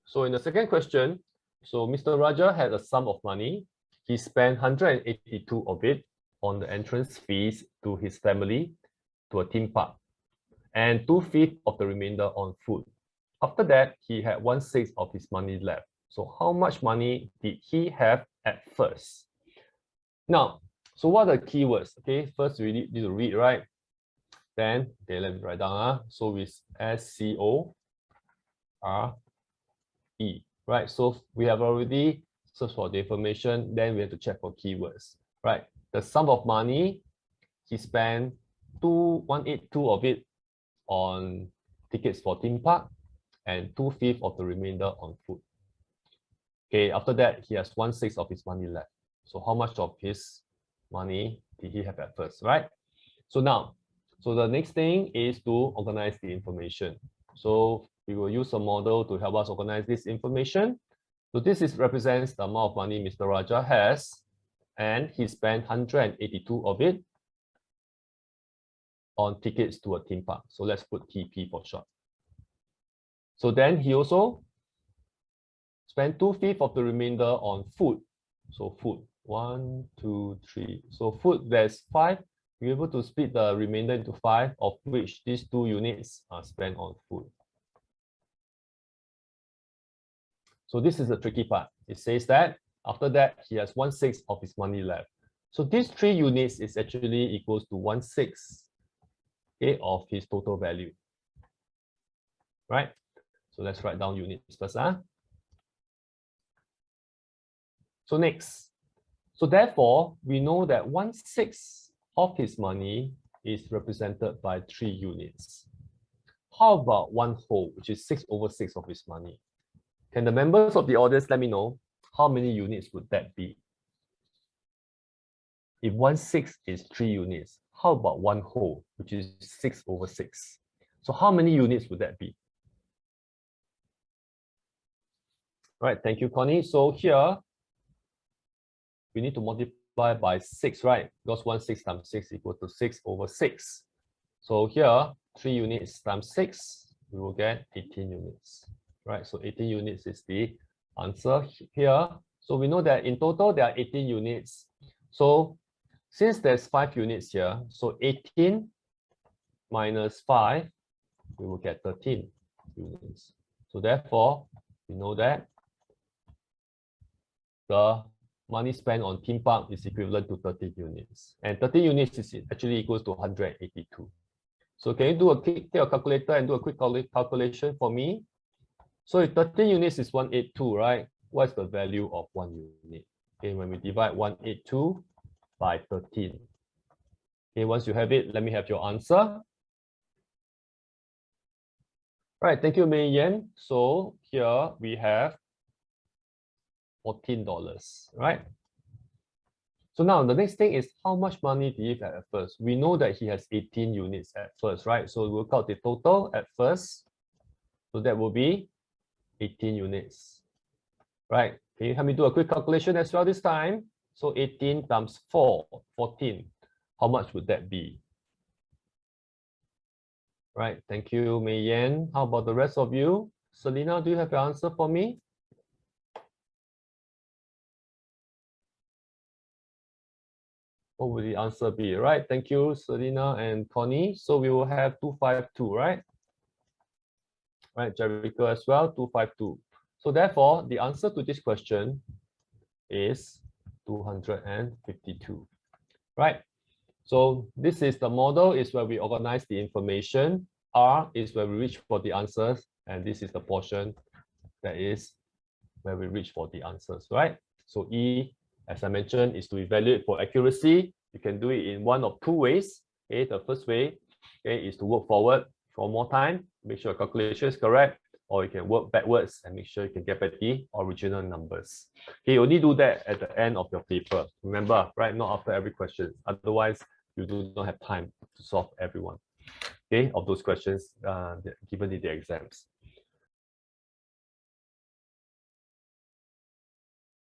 So in the second question, so Mr. Raja had a sum of money. He spent 182 of it on the entrance fees to his family to a theme park, and 2/5 of the remainder on food. After that, he had 1/6 of his money left. So how much money did he have at first? Now, so what are the keywords? Okay, first we need to read, right? Then, okay, let me write down. So it's SCORE, right? So we have already searched for the information, then we have to check for keywords, right? The sum of money, he spent 182 of it on tickets for theme park and 2/5 of the remainder on food. Okay, after that, he has 1/6 of his money left. So how much of his money did he have at first, right? So now, so the next thing is to organize the information. So we will use a model to help us organize this information. So this represents the amount of money Mr. Raja has, and he spent 182 of it on tickets to a theme park. So let's put TP for short. So then he also spent 2/5 of the remainder on food. So food, 1, 2, 3. So food, there's 5. We're able to split the remainder into 5, of which these 2 units are spent on food. So this is the tricky part. It says that after that, he has 1/6 of his money left. So these 3 units is actually equals to 1/6, okay, of his total value, right? So let's write down units first. So next, so therefore, we know that 1/6 of his money is represented by 3 units. How about 1/2, which is 6/6 of his money? Can the members of the audience let me know how many units would that be? If 1/6 is 3 units, how about 1/2, which is 6/6? So how many units would that be? Right, thank you, Connie. So here, we need to multiply by 6, right? Because 1/6 times 6 equals to 6/6. So here, 3 units times 6, we will get 18 units, right? So 18 units is the answer here. So we know that in total, there are 18 units. So since there's 5 units here, so 18 minus 5, we will get 13 units. So therefore, we know that the money spent on theme park is equivalent to 13 units. And 13 units is actually equals to 182. So can you take a calculator and do a quick calculation for me? So if 13 units is 182, right? What's the value of 1 unit? Okay, when we divide 182 by 13. Okay, once you have it, let me have your answer. Right, thank you, Mei Yan. So here we have $14, right? So now the next thing is how much money did he have at first? We know that he has 18 units at first, right? So we'll work out the total at first. So that will be 18 units, right? Can you help me do a quick calculation as well this time? So 18 times 4, 14. How much would that be? Right, thank you, Mei Yan. How about the rest of you? Selena, do you have your answer for me? What would the answer be? Right, thank you, Selena and Connie. So we will have 252, right? Right, Jericho as well, 252. So therefore, the answer to this question is 252, right? So this is the model, is where we organize the information. R is where we reach for the answers, and this is the portion that is where we reach for the answers, right? So E, as I mentioned, is to evaluate for accuracy. You can do it in one of 2 ways. Okay, the first way, okay, is to work forward for more time, make sure your calculation is correct, or you can work backwards and make sure you can get back the original numbers. Okay, you only do that at the end of your paper. Remember, right? Not after every question. Otherwise, you do not have time to solve every one, okay, of those questions given in the exams.